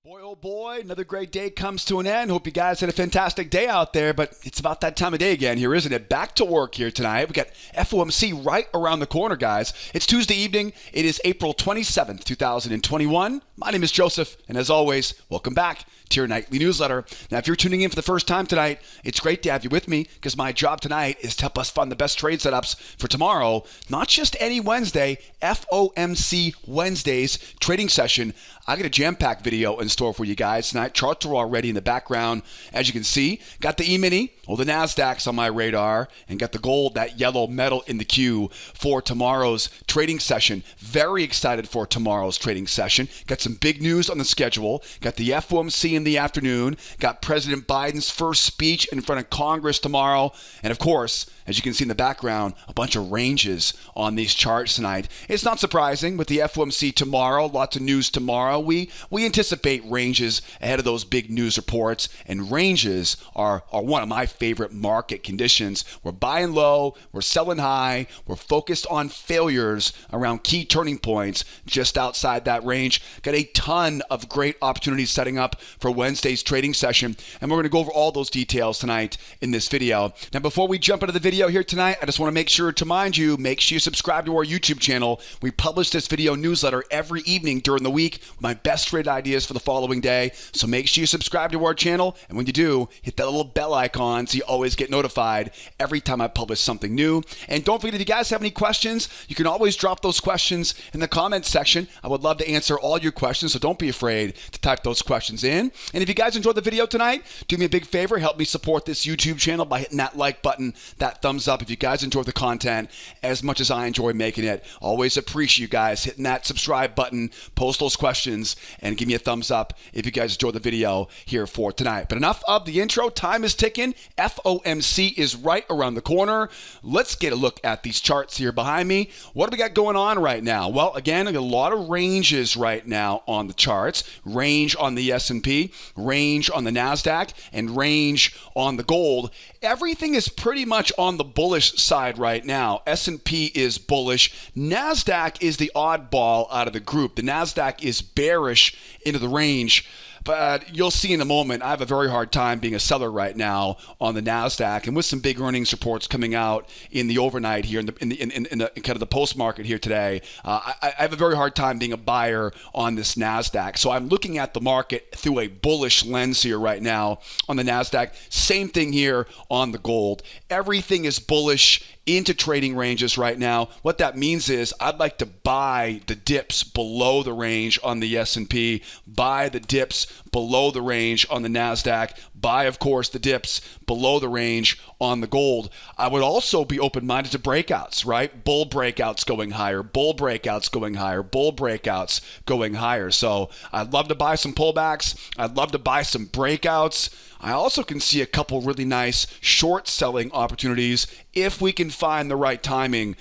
Boy, oh boy, another great day comes to an end. Hope you guys had a fantastic day out there, but it's about that time of day again here, isn't it? Back to work here tonight. We got FOMC right around the corner, guys. It's Tuesday evening. It is April 27th, 2021. My name is Joseph, and as always, welcome back to your nightly newsletter. Now, if you're tuning in for the first time tonight, it's great to have you with me because my job tonight is to help us find the best trade setups for tomorrow. Not just any Wednesday, FOMC Wednesdays trading session. I got a jam-packed video in store for you guys tonight. Charts are already in the background, as you can see. Got the E-mini, or the Nasdaq's on my radar, and got the gold, that yellow metal in the queue for tomorrow's trading session. Very excited for tomorrow's trading session. Got some big news on the schedule. Got the FOMC in the afternoon. Got President Biden's first speech in front of Congress tomorrow. And of course, as you can see in the background, a bunch of ranges on these charts tonight. It's not surprising with the FOMC tomorrow, lots of news tomorrow. We anticipate ranges ahead of those big news reports, and ranges are one of my favorite market conditions. We're buying low, we're selling high, we're focused on failures around key turning points just outside that range. Got a ton of great opportunities setting up for Wednesday's trading session, and we're going to go over all those details tonight in this video. Now, before we jump into the video here tonight, I just want to make sure to remind you, make sure you subscribe to our YouTube channel. We publish this video newsletter every evening during the week, my best trade ideas for the following day. So make sure you subscribe to our channel, and when you do, hit that little bell icon so you always get notified every time I publish something new. And don't forget, if you guys have any questions, you can always drop those questions in the comments section. I would love to answer all your questions, so don't be afraid to type those questions in. And if you guys enjoyed the video tonight, do me a big favor, help me support this YouTube channel by hitting that like button, that thumbs up if you guys enjoy the content as much as I enjoy making it. Always appreciate you guys hitting that subscribe button, post those questions, and give me a thumbs up if you guys enjoy the video here for tonight. But enough of the intro. Time is ticking. FOMC is right around the corner. Let's get a look at these charts here behind me. What do we got going on right now? Well, again, a lot of ranges right now on the charts. Range on the S&P, range on the Nasdaq, and range on the gold. Everything is pretty much on the bullish side right now. S&P is bullish. Nasdaq is the oddball out of the group. The Nasdaq is bearish into the range. But you'll see in a moment, I have a very hard time being a seller right now on the Nasdaq, and with some big earnings reports coming out in the overnight here, in the kind of the post market here today, I have a very hard time being a buyer on this Nasdaq. So I'm looking at the market through a bullish lens here right now on the Nasdaq. Same thing here on the gold. Everything is bullish into trading ranges right now. What that means is I'd like to buy the dips below the range on the S&P, buy the dips below the range on the Nasdaq, buy, of course, the dips below the range on the gold. I would also be open-minded to breakouts, right? Bull breakouts going higher, bull breakouts going higher, bull breakouts going higher. So I'd love to buy some pullbacks. I'd love to buy some breakouts. I also can see a couple really nice short selling opportunities if we can find the right timing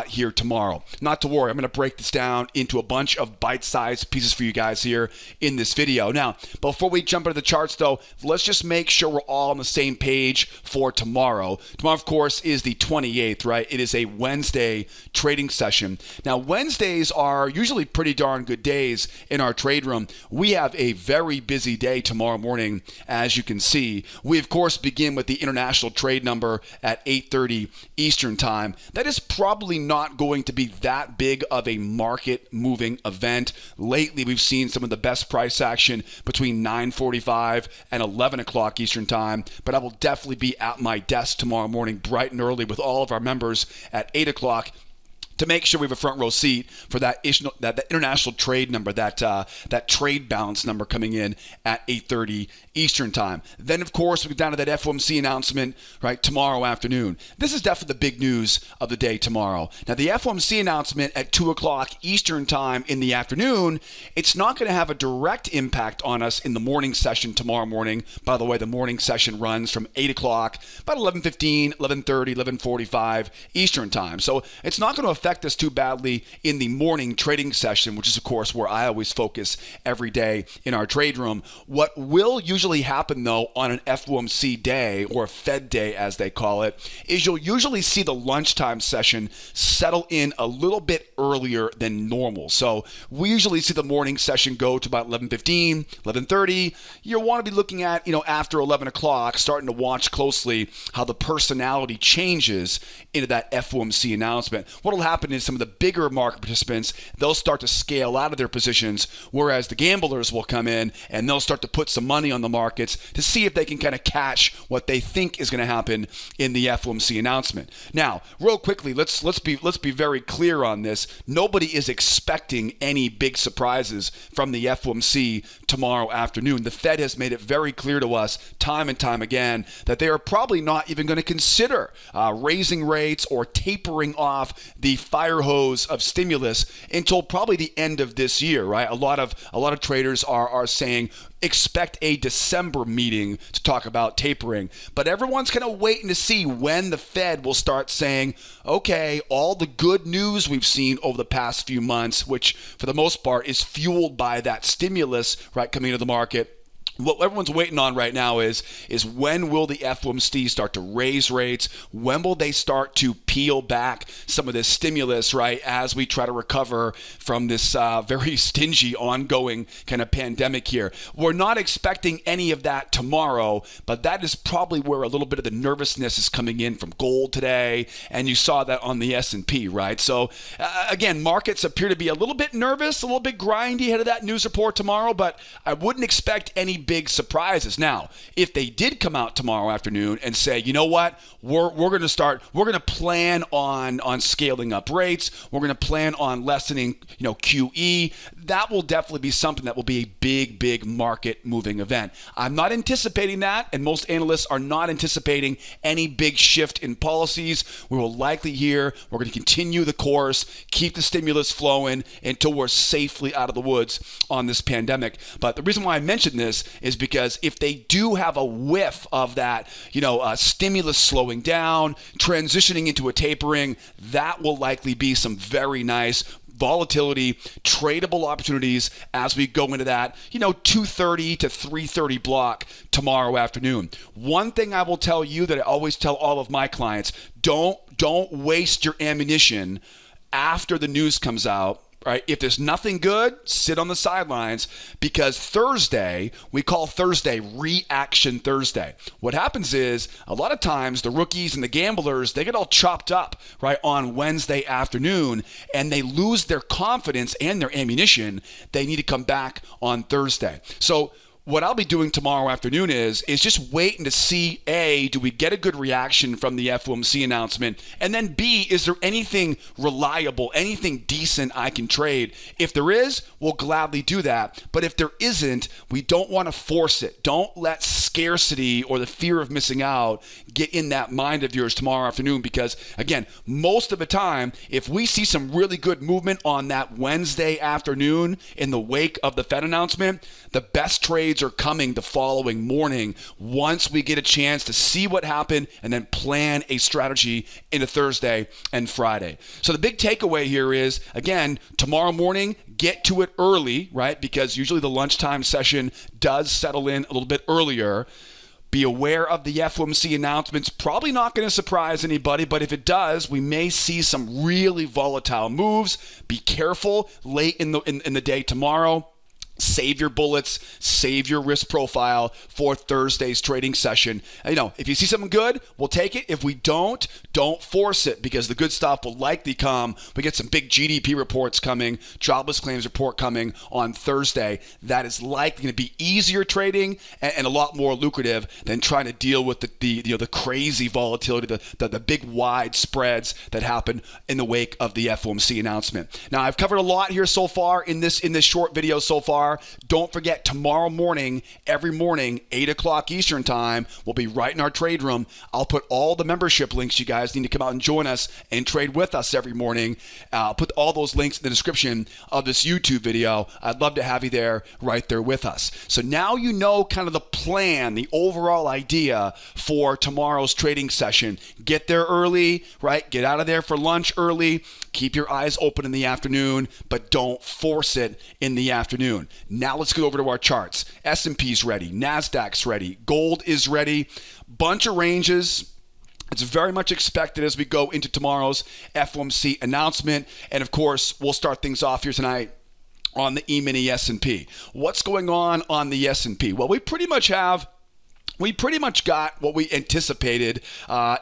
here tomorrow. Not to worry, I'm going to break this down into a bunch of bite-sized pieces for you guys here in this video. Now, before we jump into the charts though, let's just make sure we're all on the same page for tomorrow. Tomorrow, of course, is the 28th, right? It is a Wednesday trading session. Now, Wednesdays are usually pretty darn good days in our trade room. We have a very busy day tomorrow morning, as you can see. We, of course, begin with the international trade number at 8:30 Eastern time. That is probably not going to be that big of a market-moving event. Lately, we've seen some of the best price action between 9:45 and 11 o'clock Eastern time, but I will definitely be at my desk tomorrow morning bright and early with all of our members at 8 o'clock to make sure we have a front row seat for that international trade number, that trade balance number coming in at 8:30 Eastern time. Then, of course, we go down to that FOMC announcement right tomorrow afternoon. This is definitely the big news of the day tomorrow. Now, the FOMC announcement at 2 o'clock Eastern time in the afternoon, it's not going to have a direct impact on us in the morning session tomorrow morning. By the way, the morning session runs from 8 o'clock, about 11:15, 11:30, 11:45 Eastern time. So it's not going to affect affect us too badly in the morning trading session, which is, of course, where I always focus every day in our trade room. What will usually happen, though, on an FOMC day, or a Fed day as they call it, is you'll usually see the lunchtime session settle in a little bit earlier than normal. So we usually see the morning session go to about 11:15, 11:30. You want to be looking at, after 11 o'clock, starting to watch closely how the personality changes into that FOMC announcement. What will happen is some of the bigger market participants, they'll start to scale out of their positions, whereas the gamblers will come in and they'll start to put some money on the markets to see if they can kind of catch what they think is going to happen in the FOMC announcement. Now, real quickly, let's be very clear on this. Nobody is expecting any big surprises from the FOMC tomorrow afternoon. The Fed has made it very clear to us time and time again that they are probably not even going to consider raising rates or tapering off the fire hose of stimulus until probably the end of this year, right? A lot of traders are saying expect a December meeting to talk about tapering. But everyone's kind of waiting to see when the Fed will start saying, okay, all the good news we've seen over the past few months, which for the most part is fueled by that stimulus, right, coming into the market. What everyone's waiting on right now is when will the FOMC start to raise rates? When will they start to peel back some of this stimulus, right, as we try to recover from this very stingy ongoing kind of pandemic here? We're not expecting any of that tomorrow, but that is probably where a little bit of the nervousness is coming in from gold today, and you saw that on the S&P, right? So again, markets appear to be a little bit nervous, a little bit grindy ahead of that news report tomorrow, but I wouldn't expect any big surprises. Now, if they did come out tomorrow afternoon and say, you know what, we're going to plan on scaling up rates, we're going to plan on lessening, QE, that will definitely be something that will be a big market moving event. I'm not anticipating that, and most analysts are not anticipating any big shift in policies. We will likely we're going to continue the course, keep the stimulus flowing until we're safely out of the woods on this pandemic. But the reason why I mention this is because if they do have a whiff of that, stimulus slowing down, transitioning into a tapering, that will likely be some very nice volatility, tradable opportunities as we go into that, 2:30 to 3:30 block tomorrow afternoon. One thing I will tell you that I always tell all of my clients, don't waste your ammunition after the news comes out. Right? If there's nothing good, sit on the sidelines, because Thursday, we call Thursday Reaction Thursday. What happens is a lot of times the rookies and the gamblers, they get all chopped up, right, on Wednesday afternoon, and they lose their confidence and their ammunition. They need to come back on Thursday. So what I'll be doing tomorrow afternoon is just waiting to see, A, do we get a good reaction from the FOMC announcement? And then B, is there anything reliable, anything decent I can trade? If there is, we'll gladly do that. But if there isn't, we don't want to force it. Don't let scarcity or the fear of missing out get in that mind of yours tomorrow afternoon, because, again, most of the time, if we see some really good movement on that Wednesday afternoon in the wake of the Fed announcement, the best trades are coming the following morning once we get a chance to see what happened and then plan a strategy into Thursday and Friday. So the big takeaway here is, again, tomorrow morning, get to it early, right? Because usually the lunchtime session does settle in a little bit earlier. Be aware of the FOMC announcements. Probably not going to surprise anybody, but if it does, we may see some really volatile moves. Be careful late in the day tomorrow. Save your bullets, save your risk profile for Thursday's trading session. If you see something good, we'll take it. If we don't force it, because the good stuff will likely come. We get some big GDP reports coming, jobless claims report coming on Thursday. That is likely going to be easier trading and a lot more lucrative than trying to deal with the crazy volatility, the big wide spreads that happen in the wake of the FOMC announcement. Now, I've covered a lot here so far in this short video so far. far. Don't forget, tomorrow morning, every morning, 8 o'clock Eastern time, we'll be right in our trade room. I'll put all the membership links. You guys need to come out and join us and trade with us every morning. I'll put all those links in the description of this YouTube video. I'd love to have you there, right there with us. So now you know kind of the plan, the overall idea for tomorrow's trading session. Get there early, right? Get out of there for lunch early. Keep your eyes open in the afternoon, but don't force it in the afternoon. Now let's go over to our charts. S&P's ready. Nasdaq's ready. Gold is ready. Bunch of ranges. It's very much expected as we go into tomorrow's FOMC announcement. And of course, we'll start things off here tonight on the E-mini S&P. What's going on the S&P? Well, we pretty much got what we anticipated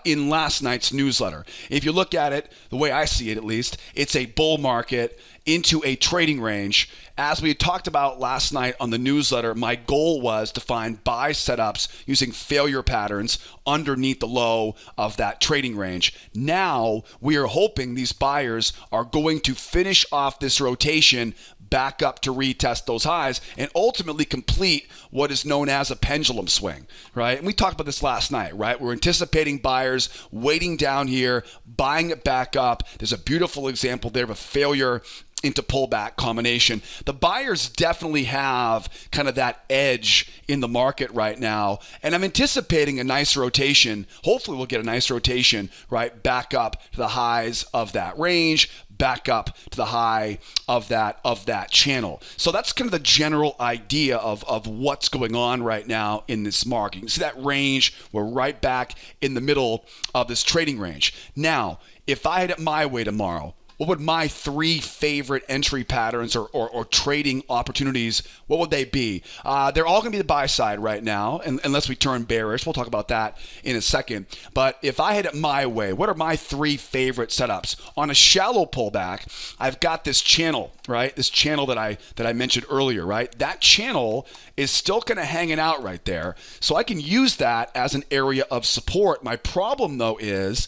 in last night's newsletter. If you look at it, the way I see it at least, it's a bull market into a trading range. As we talked about last night on the newsletter, my goal was to find buy setups using failure patterns underneath the low of that trading range. Now we are hoping these buyers are going to finish off this rotation back up to retest those highs and ultimately complete what is known as a pendulum swing, right? And we talked about this last night, right? We're anticipating buyers waiting down here, buying it back up. There's a beautiful example there of a failure into pullback combination. The buyers definitely have kind of that edge in the market right now, and I'm anticipating a nice rotation. Hopefully we'll get a nice rotation, right, back up to the highs of that range, back up to the high of that channel. So that's kind of the general idea of what's going on right now in this market. You can see that range. We're right back in the middle of this trading range. Now, if I had it my way tomorrow, what would my 3 favorite entry patterns or trading opportunities, what would they be? They're all going to be the buy side right now, unless we turn bearish. We'll talk about that in a second. But if I had it my way, what are my 3 favorite setups? On a shallow pullback, I've got this channel, right? This channel that I mentioned earlier, right? That channel is still kind of hanging out right there. So I can use that as an area of support. My problem, though, is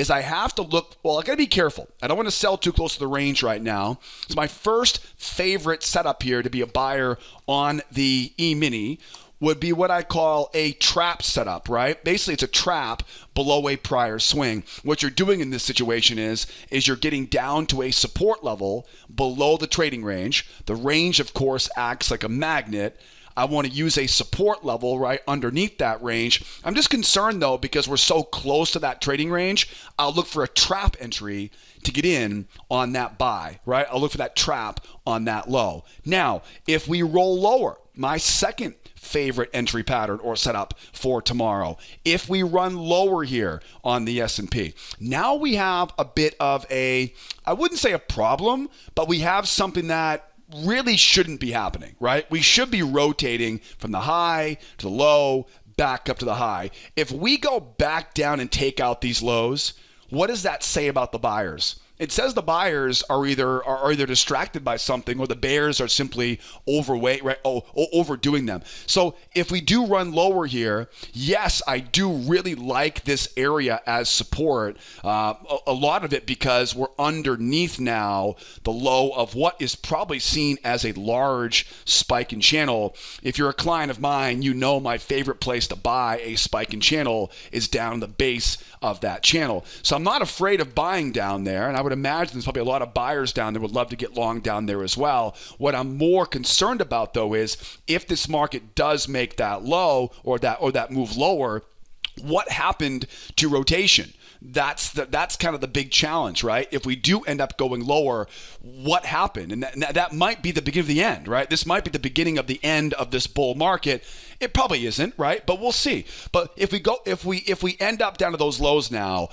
I have to look, well, I got to be careful. I don't want to sell too close to the range right now. So my first favorite setup here to be a buyer on the E-mini would be what I call a trap setup, right? Basically, it's a trap below a prior swing. What you're doing in this situation is you're getting down to a support level below the trading range. The range, of course, acts like a magnet. I want to use a support level right underneath that range. I'm just concerned, though, because we're so close to that trading range, I'll look for a trap entry to get in on that buy, right? I'll look for that trap on that low. Now, if we roll lower, my second favorite entry pattern or setup for tomorrow, if we run lower here on the S&P, now we have a bit of a, I wouldn't say a problem, but we have something that really shouldn't be happening, right? We should be rotating from the high to the low, back up to the high. If we go back down and take out these lows, what does that say about the buyers? It says the buyers are either distracted by something or the bears are simply overweight, right? Overdoing them. So if we do run lower here, yes, I do really like this area as support. A lot of it because we're underneath now the low of what is probably seen as a large spike in channel. If you're a client of mine, you know my favorite place to buy a spike in channel is down the base of that channel. So I'm not afraid of buying down there, and I would imagine there's probably a lot of buyers down there would love to get long down there as well. What I'm more concerned about, though, is if this market does make that low or that move lower, what happened to rotation? That's kind of the big challenge, right? If we do end up going lower, what happened? And that might be the beginning of the end, right? This might be the beginning of the end of this bull market. It probably isn't, right? But we'll see. But if we end up down to those lows now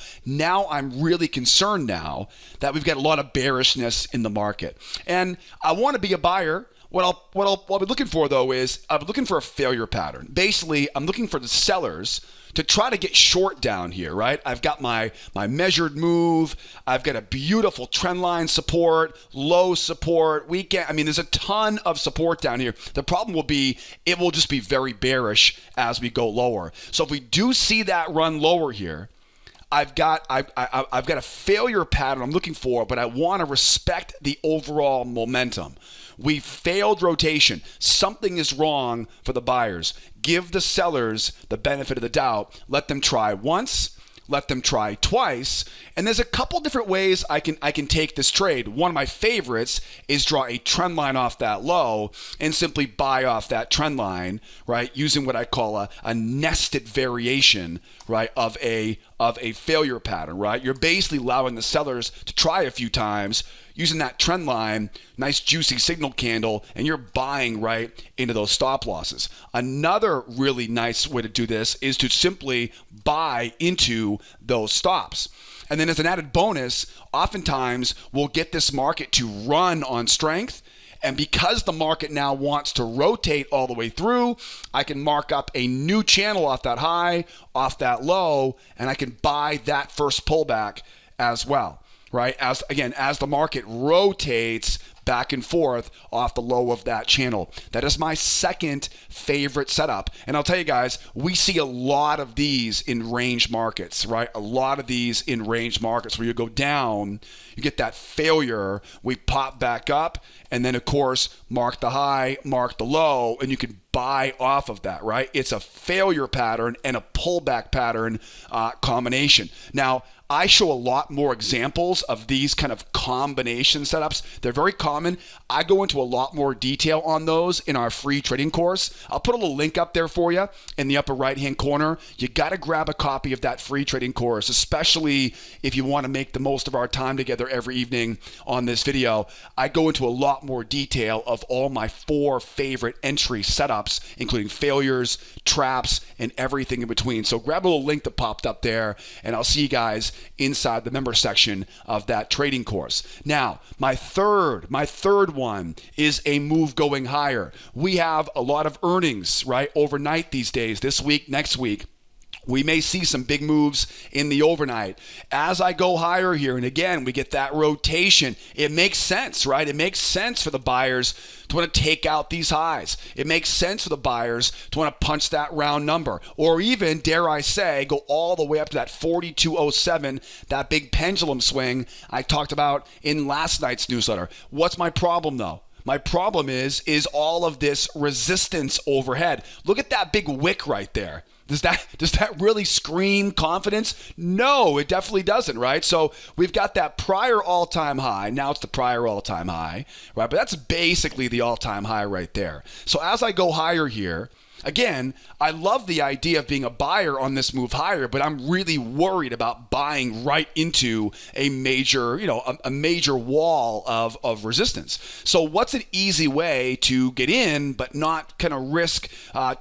I'm really concerned now that we've got a lot of bearishness in the market. And I want to be a buyer. What I'll be looking for, though, is I'm looking for a failure pattern. Basically, I'm looking for the sellers to try to get short down here, right? I've got my measured move. I've got a beautiful trend line support, low support, weekend. I mean, there's a ton of support down here. The problem will be it will just be very bearish as we go lower. So if we do see that run lower here, I've got a failure pattern I'm looking for, but I want to respect the overall momentum. We failed rotation. Something is wrong for the buyers. Give the sellers the benefit of the doubt. Let them try once. Let them try twice. And there's a couple different ways I can take this trade. One of my favorites is draw a trend line off that low and simply buy off that trend line, right? Using what I call a nested variation, right, of a failure pattern, right? You're basically allowing the sellers to try a few times using that trend line, nice juicy signal candle, and you're buying right into those stop losses. Another really nice way to do this is to simply buy into those stops. And then as an added bonus, oftentimes we'll get this market to run on strength. And because the market now wants to rotate all the way through, I can mark up a new channel off that high, off that low, and I can buy that first pullback as well, right? As the market rotates back and forth off the low of that channel. That is my second favorite setup. And I'll tell you guys, we see a lot of these in range markets, right? A lot of these in range markets where you go down, you get that failure, we pop back up, and then of course, mark the high, mark the low, and you can buy off of that, right? It's a failure pattern and a pullback pattern combination. Now, I show a lot more examples of these kind of combination setups. They're very common. I go into a lot more detail on those in our free trading course. I'll put a little link up there for you in the upper right-hand corner. You got to grab a copy of that free trading course, especially if you want to make the most of our time together every evening on this video. I go into a lot more detail of all my 4 favorite entry setups, including failures, traps, and everything in between. So grab a little link that popped up there, and I'll see you guys inside the member section of that trading course. Now, my third one is a move going higher. We have a lot of earnings, right, overnight these days, this week, next week. We may see some big moves in the overnight. As I go higher here, and again, we get that rotation. It makes sense, right? It makes sense for the buyers to want to take out these highs. It makes sense for the buyers to want to punch that round number, or even, dare I say, go all the way up to that 4207, that big pendulum swing I talked about in last night's newsletter. What's my problem though? My problem is all of this resistance overhead. Look at that big wick right there. Does that really scream confidence? No, it definitely doesn't, right? So we've got that prior all-time high. Now it's the prior all-time high, right? But that's basically the all-time high right there. So as I go higher here, again, I love the idea of being a buyer on this move higher, but I'm really worried about buying right into a major, a major wall of resistance. So what's an easy way to get in but not kind of risk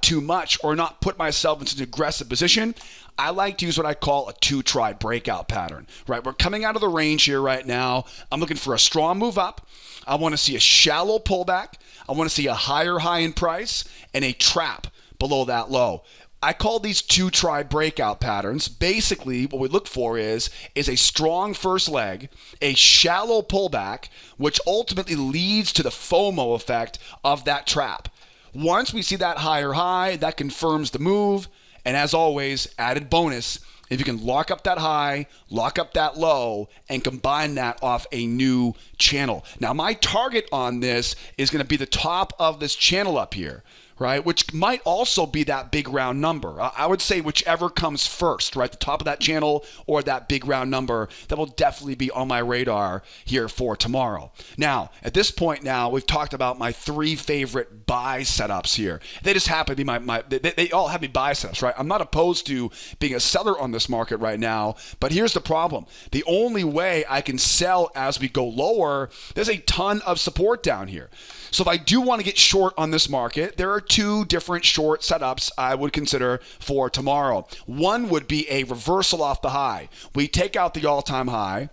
too much or not put myself into an aggressive position? I like to use what I call a 2-try breakout pattern, right? We're coming out of the range here right now. I'm looking for a strong move up. I want to see a shallow pullback. I want to see a higher high in price and a trap below that low. I call these 2-try breakout patterns. Basically, what we look for is a strong first leg, a shallow pullback, which ultimately leads to the FOMO effect of that trap. Once we see that higher high, that confirms the move. And as always, added bonus, if you can lock up that high, lock up that low, and combine that off a new channel. Now, my target on this is going to be the top of this channel up here, right? Which might also be that big round number. I would say whichever comes first, right? The top of that channel or that big round number, that will definitely be on my radar here for tomorrow. Now, at this point now, we've talked about my 3 favorite buy setups here. They just happen to be they all have me buy setups, right? I'm not opposed to being a seller on this market right now, but here's the problem. The only way I can sell as we go lower, there's a ton of support down here. So if I do want to get short on this market, there are 2 different short setups I would consider for tomorrow. One would be a reversal off the high. We take out the all-time high.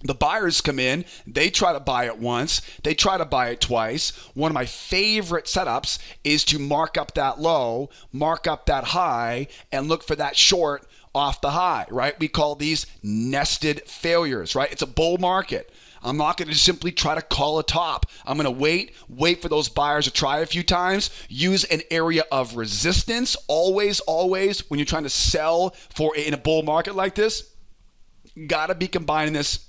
The buyers come in, they try to buy it once, they try to buy it twice. One of my favorite setups is to mark up that low, mark up that high, and look for that short off the high, right? We call these nested failures, right? It's a bull market. I'm not going to simply try to call a top. I'm going to wait for those buyers to try a few times, use an area of resistance. Always, when you're trying to sell in a bull market like this, got to be combining this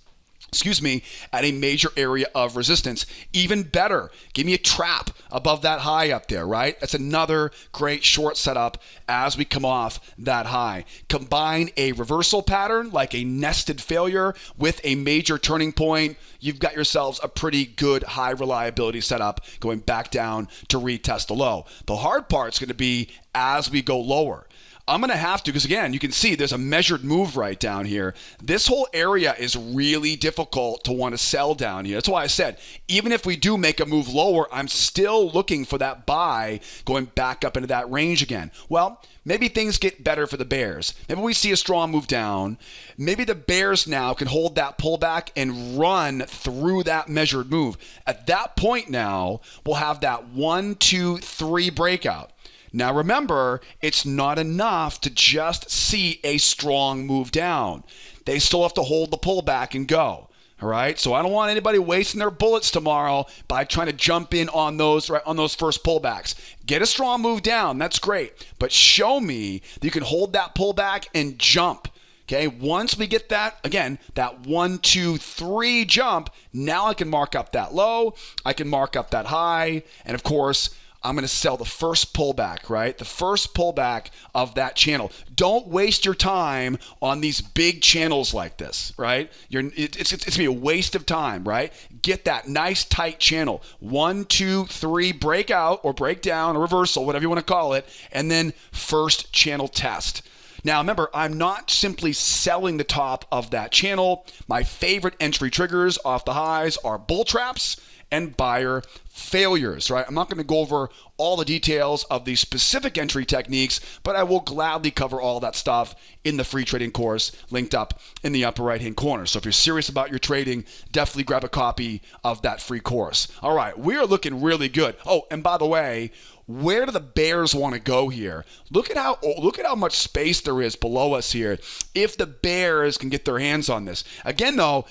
at a major area of resistance. Even better, give me a trap above that high up there, right? That's another great short setup as we come off that high. Combine a reversal pattern like a nested failure with a major turning point. You've got yourselves a pretty good high reliability setup going back down to retest the low. The hard part's going to be as we go lower. I'm going to have to, because again, you can see there's a measured move right down here. This whole area is really difficult to want to sell down here. That's why I said, even if we do make a move lower, I'm still looking for that buy going back up into that range again. Well, maybe things get better for the bears. Maybe we see a strong move down. Maybe the bears now can hold that pullback and run through that measured move. At that point now, we'll have that 1, 2, 3 breakout. Now remember, it's not enough to just see a strong move down. They still have to hold the pullback and go. All right, so I don't want anybody wasting their bullets tomorrow by trying to jump in on those first pullbacks. Get a strong move down, that's great, but show me that you can hold that pullback and jump. Okay, once we get that, again, that 1, 2, 3 jump, now I can mark up that low, I can mark up that high, and of course, I'm going to sell the first pullback, right? The first pullback of that channel. Don't waste your time on these big channels like this, right? It's going to be a waste of time, right? Get that nice tight channel. 1, 2, 3 breakout or breakdown or reversal, whatever you want to call it, and then first channel test. Now, remember, I'm not simply selling the top of that channel. My favorite entry triggers off the highs are bull traps and buyer failures, right? I'm not going to go over all the details of these specific entry techniques, but I will gladly cover all that stuff in the free trading course linked up in the upper right-hand corner. So if you're serious about your trading, definitely grab a copy of that free course. All right, we are looking really good. Oh, and by the way, where do the bears want to go here? Look at how much space there is below us here. If the bears can get their hands on this, again though,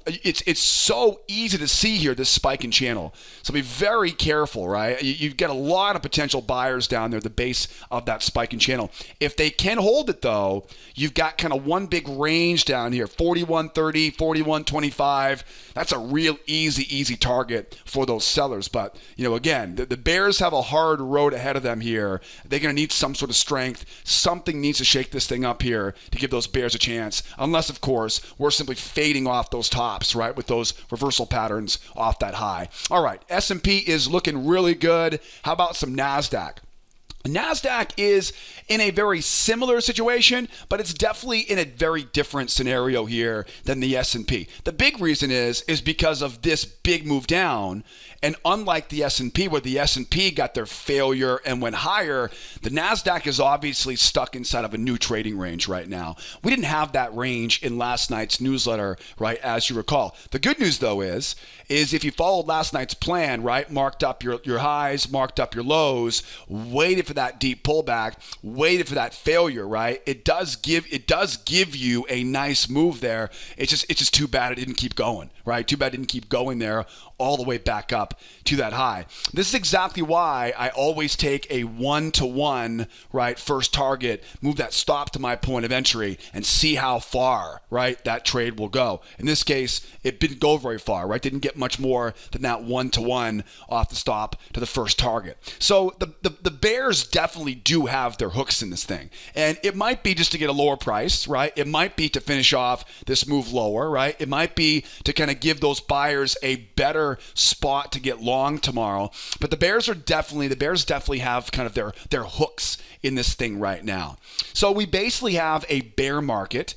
it's so easy to see here this spike in channel. So be very careful, right? You've got a lot of potential buyers down there at the base of that spike in channel. If they can hold it though, you've got kind of one big range down here, 41.30, 41.25. That's a real easy target for those sellers. But again, the bears have a hard road ahead of them here. They're going to need some sort of strength. Something needs to shake this thing up here to give those bears a chance. Unless, of course, we're simply fading off those tops, right, with those reversal patterns off that high. All right, S&P is looking really good. How about some Nasdaq? Nasdaq is in a very similar situation, but it's definitely in a very different scenario here than the S&P. The big reason is because of this big move down. And unlike the S&P, where the S&P got their failure and went higher, the Nasdaq is obviously stuck inside of a new trading range right now. We didn't have that range in last night's newsletter, right, as you recall. The good news, though, is if you followed last night's plan, right, marked up your highs, marked up your lows, waited for that deep pullback, waited for that failure, right, it does give you a nice move there. It's just too bad it didn't keep going, right? Too bad it didn't keep going there all the way back up to that high. This is exactly why I always take a 1-to-1, right, first target, move that stop to my point of entry, and see how far, right, that trade will go. In this case, it didn't go very far, right? Didn't get much more than that 1-to-1 off the stop to the first target. So the bears definitely do have their hooks in this thing. And it might be just to get a lower price, right? It might be to finish off this move lower, right? It might be to kind of give those buyers a better spot to get long tomorrow. But the bears definitely have kind of their hooks in this thing right now. So we basically have a bear market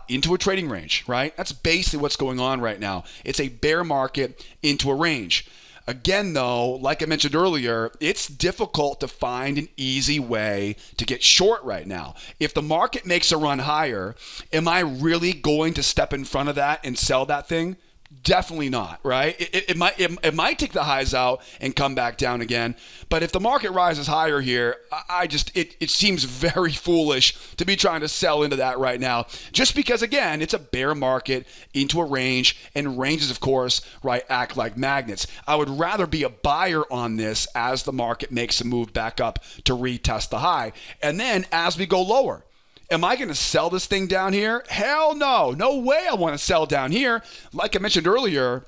into a trading range, right? That's basically what's going on right now. It's a bear market into a range. Again, though, like I mentioned earlier, it's difficult to find an easy way to get short right now. If the market makes a run higher, am I really going to step in front of that and sell that thing? Definitely not, right? It might take the highs out and come back down again. But if the market rises higher here, it seems very foolish to be trying to sell into that right now. Just because, again, it's a bear market into a range, and ranges, of course, right, act like magnets. I would rather be a buyer on this as the market makes a move back up to retest the high. And then as we go lower, Am I going to sell this thing down here? Hell no. No way I want to sell down here. Like I mentioned earlier,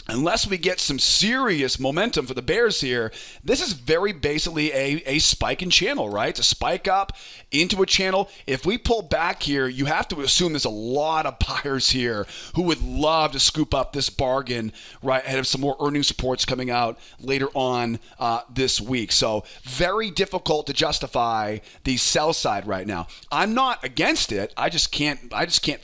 unless we get some serious momentum for the bears here, this is very basically a spike in channel, right? It's a spike up into a channel. If we pull back here, you have to assume there's a lot of buyers here who would love to scoop up this bargain right ahead of some more earnings reports coming out later on this week. So very difficult to justify the sell side right now. I'm not against it. I just can't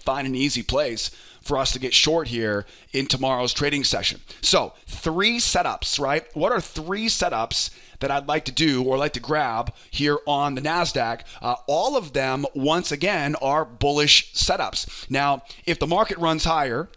find an easy place for us to get short here in tomorrow's trading session. So 3 setups, right? What are 3 setups that I'd like to do or like to grab here on the Nasdaq? All of them, once again, are bullish setups. Now, if the market runs higher,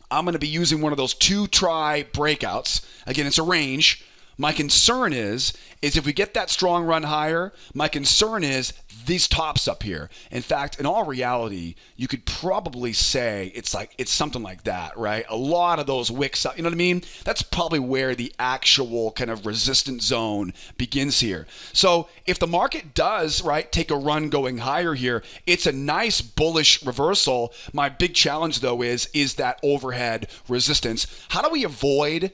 I'm going to be using one of those 2-try breakouts. Again, it's a range. My concern is if we get that strong run higher, my concern is these tops up here. In fact, in all reality, you could probably say it's something like that, right? A lot of those wicks up, you know what I mean? That's probably where the actual kind of resistance zone begins here. So if the market does, right, take a run going higher here, it's a nice bullish reversal. My big challenge though is that overhead resistance. How do we avoid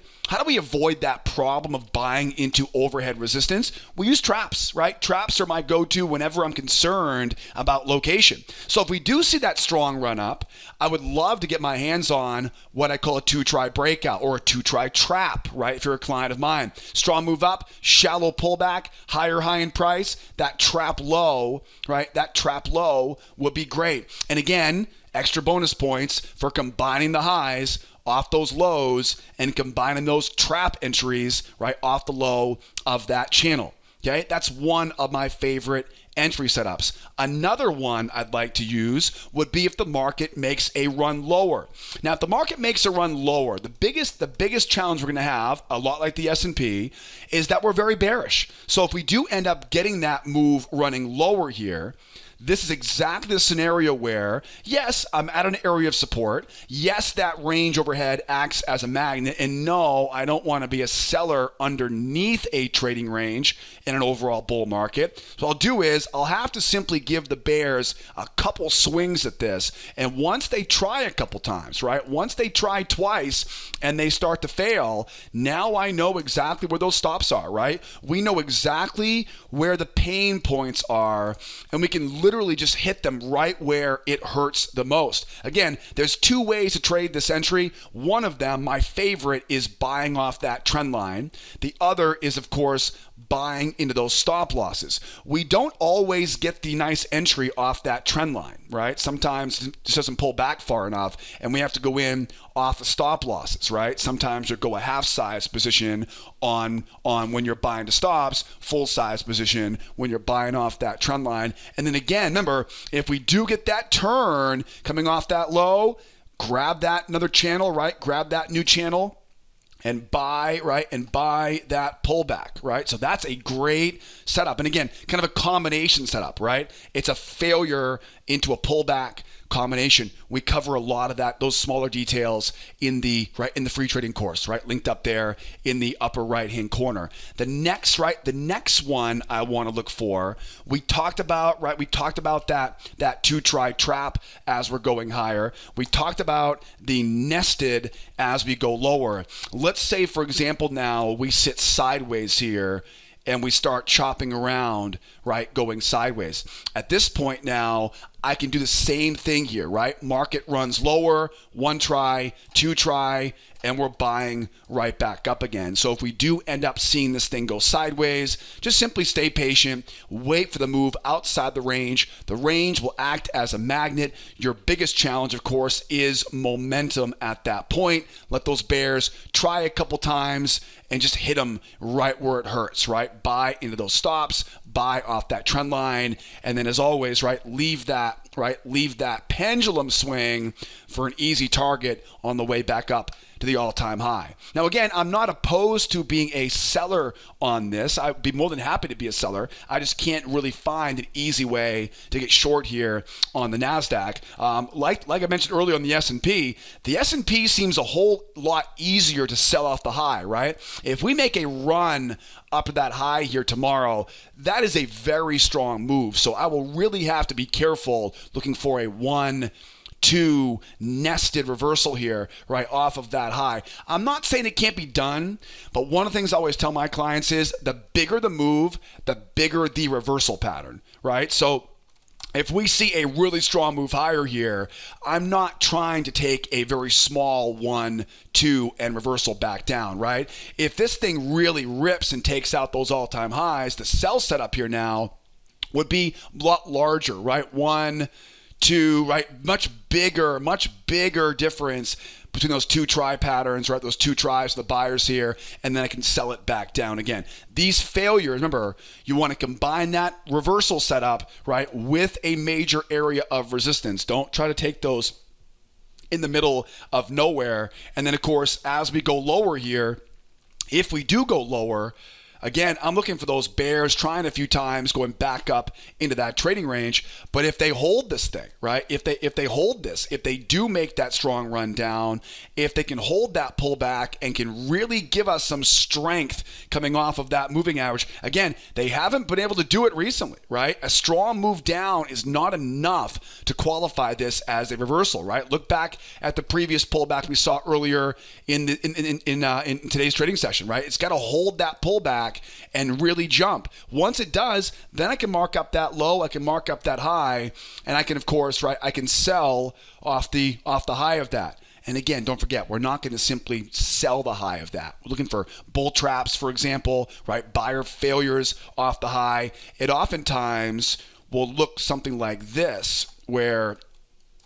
that problem of buying into overhead resistance? We use traps, right? Traps are my go-to whenever I'm concerned about location. So if we do see that strong run up, I would love to get my hands on what I call a 2-try breakout or a 2-try trap, right? If you're a client of mine. Strong move up, shallow pullback, higher high in price, that trap low, right? That trap low would be great. And again, extra bonus points for combining the highs off those lows and combining those trap entries right off the low of that channel. Okay, that's one of my favorite entry setups. Another one I'd like to use would be if the market makes a run lower. Now, if the market makes a run lower, the biggest challenge we're going to have, a lot like the S&P, is that we're very bearish. So if we do end up getting that move running lower here, this is exactly the scenario where, yes, I'm at an area of support. Yes, that range overhead acts as a magnet. And no, I don't want to be a seller underneath a trading range in an overall bull market. So what I'll do is I'll have to simply give the bears a couple swings at this. And once they try a couple times, right? Once they try twice and they start to fail, now I know exactly where those stops are, right? We know exactly where the pain points are, and we can literally just hit them right where it hurts the most. Again, there's 2 ways to trade this entry. One of them, my favorite, is buying off that trend line. The other is, of course, buying into those stop losses. We don't always get the nice entry off that trend line, right? Sometimes it just doesn't pull back far enough and we have to go in off the stop losses, right? Sometimes you go a half size position on when you're buying to stops, full size position when you're buying off that trend line. And then again, remember, if we do get that turn coming off that low, grab that another channel, right? Grab that new channel and buy, right? And buy that pullback, right? So that's a great setup. And again, kind of a combination setup, right? It's a failure into a pullback combination. We cover a lot of that, those smaller details in the free trading course, right? Linked up there in the upper right-hand corner. The next one I want to look for, we talked about that 2-try trap as we're going higher. We talked about the nested as we go lower. Let's say, for example, now we sit sideways here and we start chopping around, right, going sideways. At this point now, I can do the same thing here, right? Market runs lower, 1 try, 2 try, and we're buying right back up again. So if we do end up seeing this thing go sideways, just simply stay patient, wait for the move outside the range. The range will act as a magnet. Your biggest challenge, of course, is momentum at that point. Let those bears try a couple times and just hit them right where it hurts, right? Buy into those stops, buy off that trend line, and then as always, right, leave that right, leave that pendulum swing for an easy target on the way back up to the all-time high. Now, again, I'm not opposed to being a seller on this. I'd be more than happy to be a seller. I just can't really find an easy way to get short here on the Nasdaq. Like I mentioned earlier on the S&P seems a whole lot easier to sell off the high, right? If we make a run up to that high here tomorrow, that is a very strong move. So I will really have to be careful looking for a 1-2 nested reversal here, right, off of that high. I'm not saying it can't be done, but one of the things I always tell my clients is the bigger the move, the bigger the reversal pattern, right? So if we see a really strong move higher here, I'm not trying to take a very small 1-2 and reversal back down, right? If this thing really rips and takes out those all-time highs, the sell setup here now would be a lot larger, right? 1-2, right? Much bigger difference between those two try patterns, right? Those two tries, the buyers here, and then I can sell it back down again. These failures, remember, you want to combine that reversal setup, right, with a major area of resistance. Don't try to take those in the middle of nowhere. And then, of course, as we go lower here, if we do go lower, again, I'm looking for those bears, trying a few times, going back up into that trading range. But if they hold this thing, right? If they hold this, if they do make that strong run down, if they can hold that pullback and can really give us some strength coming off of that moving average. Again, they haven't been able to do it recently, right? A strong move down is not enough to qualify this as a reversal, right? Look back at the previous pullback we saw earlier in today's trading session, right? It's got to hold that pullback and really jump. Once it does, then I can mark up that low, I can mark up that high, and I can, of course, right, I can sell off the high of that. And again, don't forget, we're not going to simply sell the high of that. We're looking for bull traps, for example, right? Buyer failures off the high. It oftentimes will look something like this, where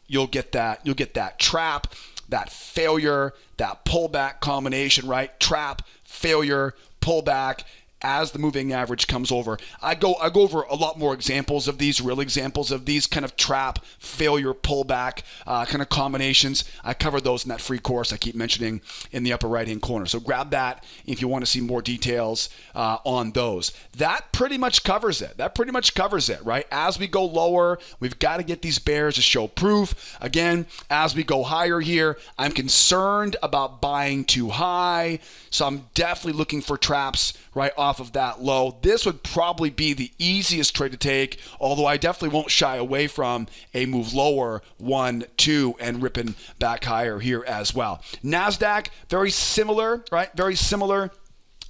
you'll get that trap, that failure, that pullback combination, right? Trap, failure, pullback as the moving average comes over. I go over a lot more examples of these, real examples of these kind of trap, failure, pullback kind of combinations. I covered those in that free course I keep mentioning in the upper right-hand corner. So grab that if you want to see more details on those. That pretty much covers it. Right? As we go lower, we've got to get these bears to show proof. Again, as we go higher here, I'm concerned about buying too high. So I'm definitely looking for traps right off of that low. This would probably be the easiest trade to take, although I definitely won't shy away from a move lower, 1-2, and ripping back higher here as well. Nasdaq, very similar, right? Very similar.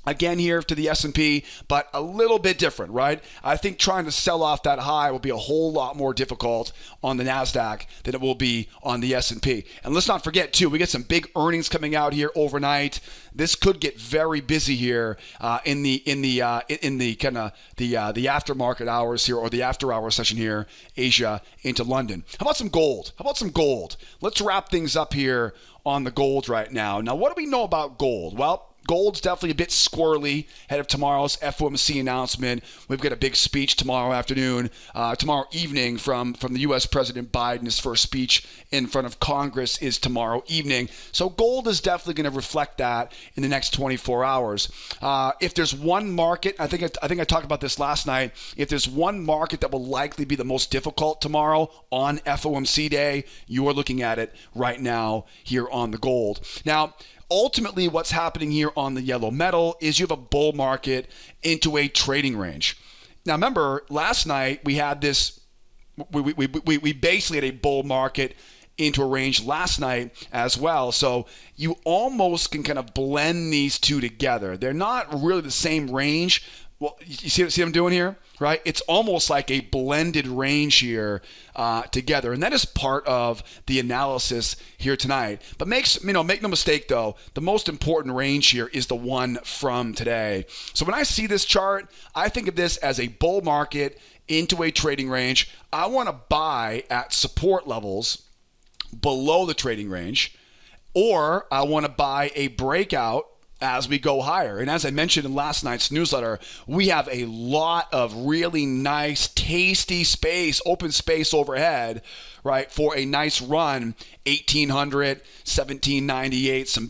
Again here to the S&P, but a little bit different, right? I think trying to sell off that high will be a whole lot more difficult on the Nasdaq than it will be on the S&P. And let's not forget too, we get some big earnings coming out here overnight. This could get very busy here in the kind of the aftermarket hours here, or the after hour session here, Asia into London. How about some gold? Let's wrap things up here on the gold right now. Now, what do we know about gold? Well, gold's definitely a bit squirrely ahead of tomorrow's FOMC announcement. We've got a big speech tomorrow evening from the U.S. President Biden. His first speech in front of Congress is tomorrow evening. So gold is definitely going to reflect that in the next 24 hours. If there's one market, I think I talked about this last night, if there's one market that will likely be the most difficult tomorrow on FOMC day, you are looking at it right now here on the gold. Now, ultimately, what's happening here on the yellow metal is you have a bull market into a trading range. Now, remember, last night we had this, we basically had a bull market into a range last night as well. So you almost can kind of blend these two together. They're not really the same range. Well, you see what I'm doing here, right? It's almost like a blended range here together, and that is part of the analysis here tonight. But make no mistake though, the most important range here is the one from today. So when I see this chart, I think of this as a bull market into a trading range. I want to buy at support levels below the trading range, or I want to buy a breakout as we go higher. And as I mentioned in last night's newsletter, we have a lot of really nice, tasty space, open space overhead, right, for a nice run. 1800, 1798, some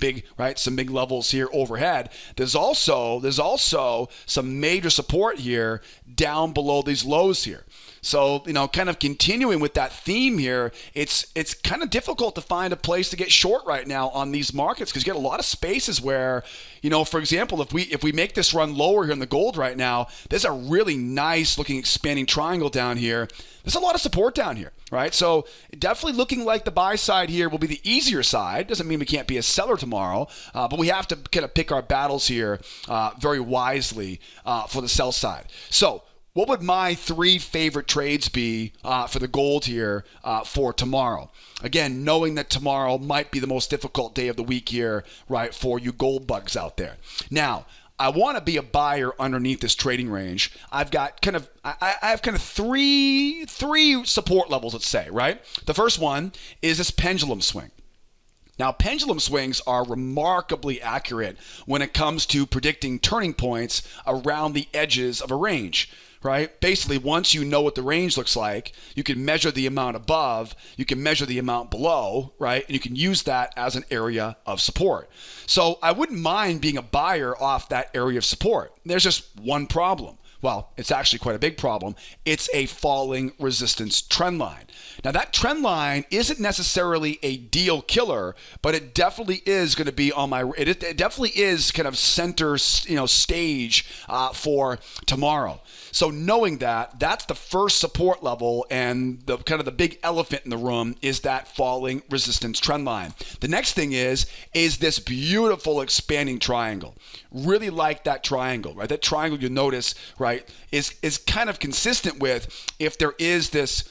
big levels here overhead. There's also some major support here down below these lows here. So, kind of continuing with that theme here, it's kind of difficult to find a place to get short right now on these markets, because you get a lot of spaces where, for example, if we make this run lower here in the gold right now, there's a really nice looking expanding triangle down here. There's a lot of support down here, right? So definitely looking like the buy side here will be the easier side. Doesn't mean we can't be a seller tomorrow, but we have to kind of pick our battles here very wisely for the sell side. So what would my 3 favorite trades be for the gold here for tomorrow? Again, knowing that tomorrow might be the most difficult day of the week here, right, for you gold bugs out there. Now, I want to be a buyer underneath this trading range. I've got I have three support levels, let's say, right? The first one is this pendulum swing. Now, pendulum swings are remarkably accurate when it comes to predicting turning points around the edges of a range, right? Basically, once you know what the range looks like, you can measure the amount above, you can measure the amount below, right? And you can use that as an area of support. So I wouldn't mind being a buyer off that area of support. There's just one problem. Well, it's actually quite a big problem. It's a falling resistance trend line. Now, that trend line isn't necessarily a deal killer, but it definitely is going to be on my. It definitely is kind of center, stage for tomorrow. So knowing that, that's the first support level, and the kind of the big elephant in the room is that falling resistance trend line. The next thing is this beautiful expanding triangle. Really like that triangle, right? That triangle, you'll notice, right, is kind of consistent with if there is this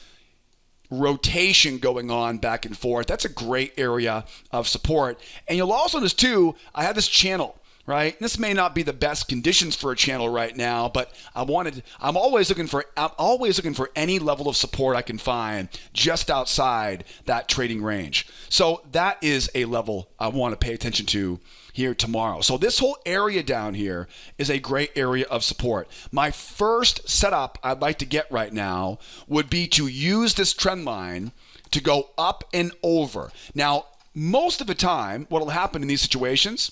rotation going on back and forth. That's a great area of support. And you'll also notice too, I have this channel, right? This may not be the best conditions for a channel right now, but I'm always looking for any level of support I can find just outside that trading range. So that is a level I want to pay attention to here tomorrow. So this whole area down here is a great area of support. My first setup I'd like to get right now would be to use this trend line to go up and over. Now, most of the time, what will happen in these situations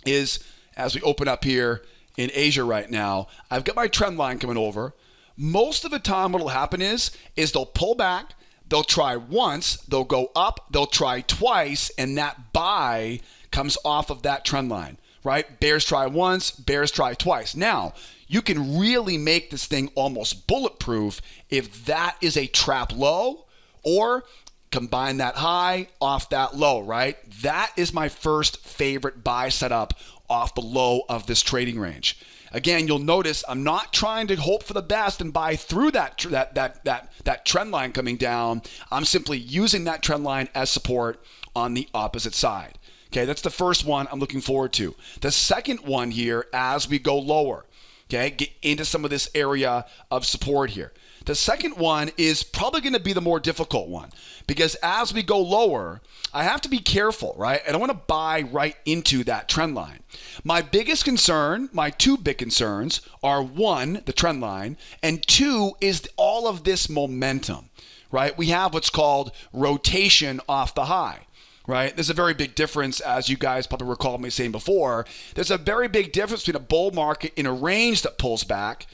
is, as we open up here in Asia right now, I've got my trend line coming over. Most of the time, what will happen is they'll pull back, they'll try once, they'll go up, they'll try twice, and that buy comes off of that trend line, right? Bears try once, bears try twice. Now, you can really make this thing almost bulletproof if that is a trap low, or combine that high off that low, right? That is my first favorite buy setup off the low of this trading range. Again, you'll notice I'm not trying to hope for the best and buy through that trend line coming down. I'm simply using that trend line as support on the opposite side. Okay, that's the first one I'm looking forward to. The second one here, as we go lower, okay, get into some of this area of support here. The second one is probably going to be the more difficult one, because as we go lower, I have to be careful, right? I don't want to buy right into that trend line. My biggest concern, my two big concerns are, one, the trend line, and two is all of this momentum, right? We have what's called rotation off the high. Right? There's a very big difference, as you guys probably recall me saying before. There's a very big difference between a bull market in a range that pulls back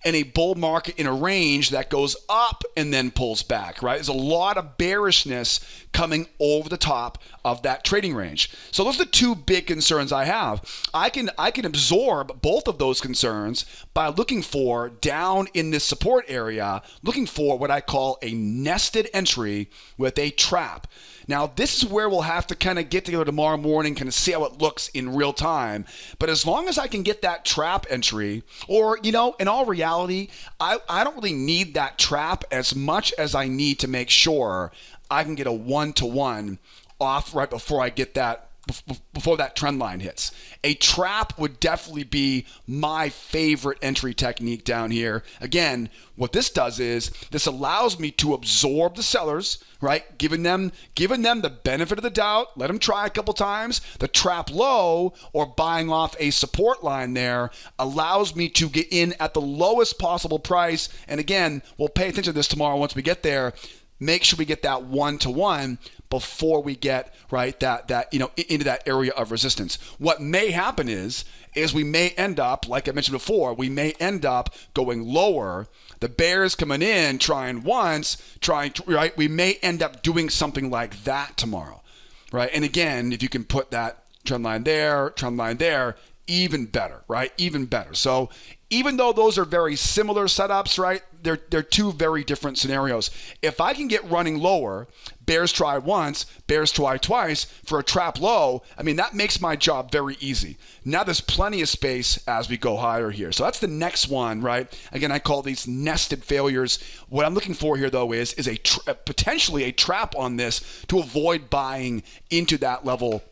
and a bull market in a range that goes up and then pulls back, right? There's a lot of bearishness coming over the top of that trading range. So those are the two big concerns I have. I can absorb both of those concerns by looking for, down in this support area, looking for what I call a nested entry with a trap. Now, this is where we'll have to kind of get together tomorrow morning, kind of see how it looks in real time. But as long as I can get that trap entry, or, in all reality, I don't really need that trap as much as I need to make sure I can get a one-to-one off right before I get that before that trend line hits. A trap would definitely be my favorite entry technique down here. Again, what this does is this allows me to absorb the sellers, right? Giving them the benefit of the doubt. Let them try a couple times. The trap low or buying off a support line there allows me to get in at the lowest possible price. And again, we'll pay attention to this tomorrow once we get there. Make sure we get that 1-to-1 before we get that into that area of resistance. What may happen is we may end up, like I mentioned before, we may end up going lower. The bears coming in, trying, right? We may end up doing something like that tomorrow, right? And again, if you can put that trend line there, even better, right? Even better. So even though those are very similar setups, right? They're two very different scenarios. If I can get running lower, bears try once, bears try twice for a trap low, I mean, that makes my job very easy. Now there's plenty of space as we go higher here. So that's the next one, right? Again, I call these nested failures. What I'm looking for here, though, is potentially a trap on this to avoid buying into that level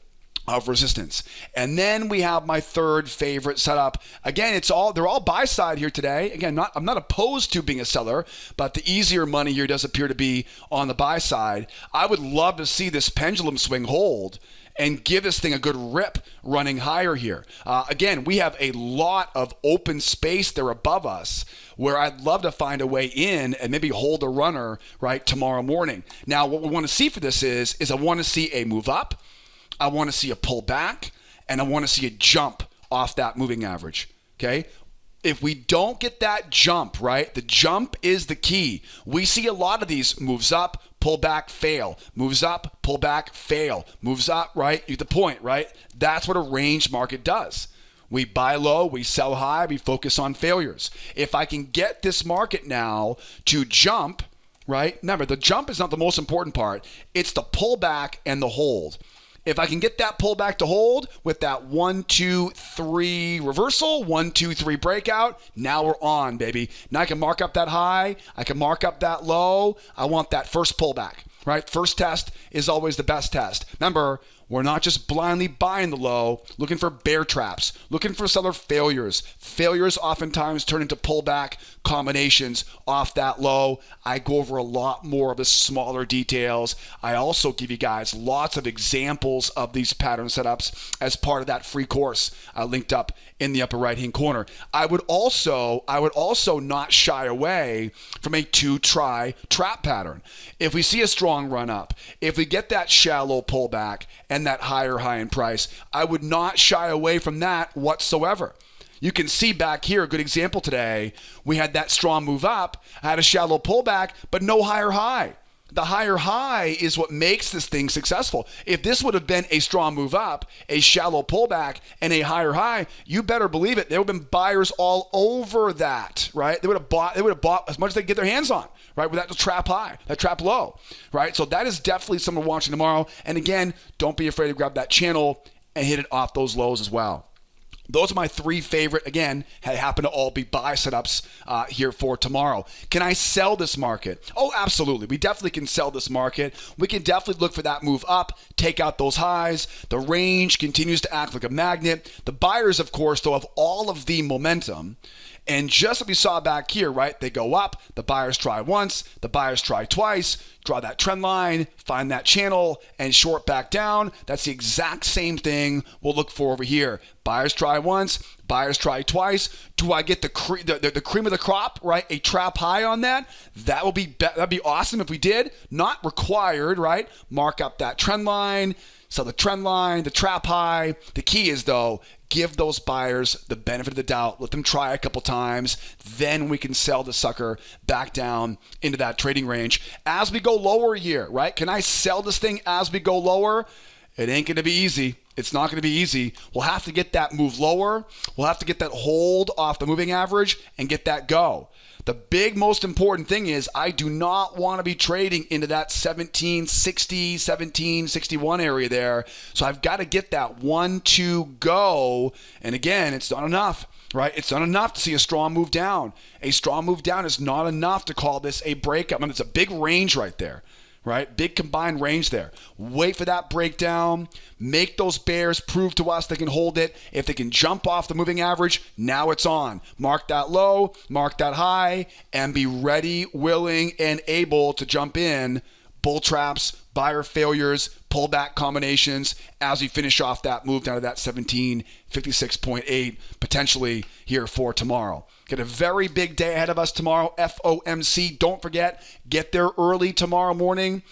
of resistance. And then we have my third favorite setup. Again, they're all buy side here today. Again, I'm not opposed to being a seller, but the easier money here does appear to be on the buy side. I would love to see this pendulum swing hold and give this thing a good rip running higher here. Again, we have a lot of open space there above us where I'd love to find a way in and maybe hold a runner right tomorrow morning. Now, what we want to see for this is I want to see a move up, I want to see a pull back, and I want to see a jump off that moving average, okay? If we don't get that jump, right, the jump is the key. We see a lot of these moves up, pull back, fail. Moves up, pull back, fail. Moves up, right? You get the point, right? That's what a range market does. We buy low, we sell high, we focus on failures. If I can get this market now to jump, right? Remember, the jump is not the most important part. It's the pullback and the hold. If I can get that pullback to hold with that 1, 2, 3 reversal, 1, 2, 3 breakout, now we're on, baby. Now I can mark up that high. I can mark up that low. I want that first pullback, right? First test is always the best test. Remember, we're not just blindly buying the low, looking for bear traps, looking for seller failures. Failures oftentimes turn into pullback combinations off that low. I go over a lot more of the smaller details. I also give you guys lots of examples of these pattern setups as part of that free course linked up in the upper right-hand corner. I would also not shy away from a 2-try trap pattern. If we see a strong run up, if we get that shallow pullback and that higher high in price, I would not shy away from that whatsoever. You can see back here, a good example today, we had that strong move up, I had a shallow pullback, but no higher high. The higher high is what makes this thing successful. If this would have been a strong move up, a shallow pullback, and a higher high, you better believe it. There would have been buyers all over that, right? They would have bought as much as they could get their hands on, right? With that trap high, that trap low, right? So that is definitely something we're watching tomorrow. And again, don't be afraid to grab that channel and hit it off those lows as well. Those are my 3 favorite, again, happen to all be buy setups here for tomorrow. Can I sell this market? Oh, absolutely. We definitely can sell this market. We can definitely look for that move up, take out those highs. The range continues to act like a magnet. The buyers, of course, though, have all of the momentum. And just like we saw back here, right, they go up, the buyers try once, the buyers try twice, draw that trend line, find that channel, and short back down. That's the exact same thing we'll look for over here. Buyers try once, buyers try twice. Do I get the cream of the crop, right? A trap high on that? That'd be awesome if we did. Not required, right? Mark up that trend line. So the trend line, the trap high. The key is, though, give those buyers the benefit of the doubt. Let them try a couple times. Then we can sell the sucker back down into that trading range. As we go lower here, right? Can I sell this thing as we go lower? It ain't going to be easy. It's not going to be easy. We'll have to get that move lower. We'll have to get that hold off the moving average and get that go. The big, most important thing is I do not want to be trading into that 1760, 1761 area there. So I've got to get that 1-2 go. And again, it's not enough, right? It's not enough to see a strong move down. A strong move down is not enough to call this a breakup. I mean, it's a big range right there, right? Big combined range there. Wait for that breakdown. Make those bears prove to us they can hold it. If they can jump off the moving average, now it's on. Mark that low, mark that high, and be ready, willing, and able to jump in. Bull traps, buyer failures, pullback combinations as we finish off that move down to that 1756.8 potentially here for tomorrow. Get a very big day ahead of us tomorrow. FOMC. Don't forget, get there early tomorrow morning.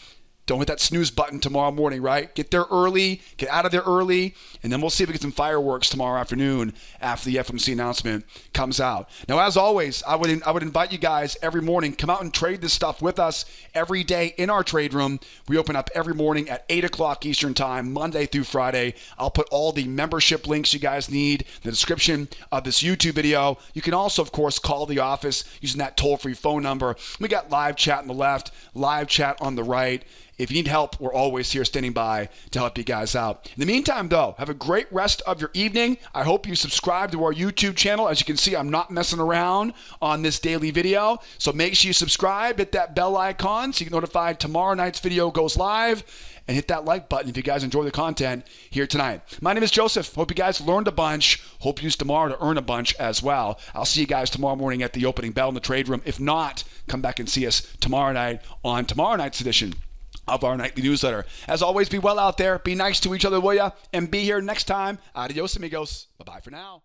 Don't hit that snooze button tomorrow morning, right? Get there early, get out of there early, and then we'll see if we get some fireworks tomorrow afternoon after the FOMC announcement comes out. Now, as always, I would invite you guys every morning, come out and trade this stuff with us every day in our trade room. We open up every morning at 8 o'clock Eastern Time, Monday through Friday. I'll put all the membership links you guys need in the description of this YouTube video. You can also, of course, call the office using that toll-free phone number. We got live chat on the left, live chat on the right. If you need help, we're always here standing by to help you guys out. In the meantime, though, have a great rest of your evening. I hope you subscribe to our YouTube channel. As you can see, I'm not messing around on this daily video. So make sure you subscribe, hit that bell icon so you get notified tomorrow night's video goes live. And hit that like button if you guys enjoy the content here tonight. My name is Joseph. Hope you guys learned a bunch. Hope you use tomorrow to earn a bunch as well. I'll see you guys tomorrow morning at the opening bell in the trade room. If not, come back and see us tomorrow night on tomorrow night's edition of our nightly newsletter. As always, be well out there. Be nice to each other, will ya? And be here next time. Adios, amigos. Bye-bye for now.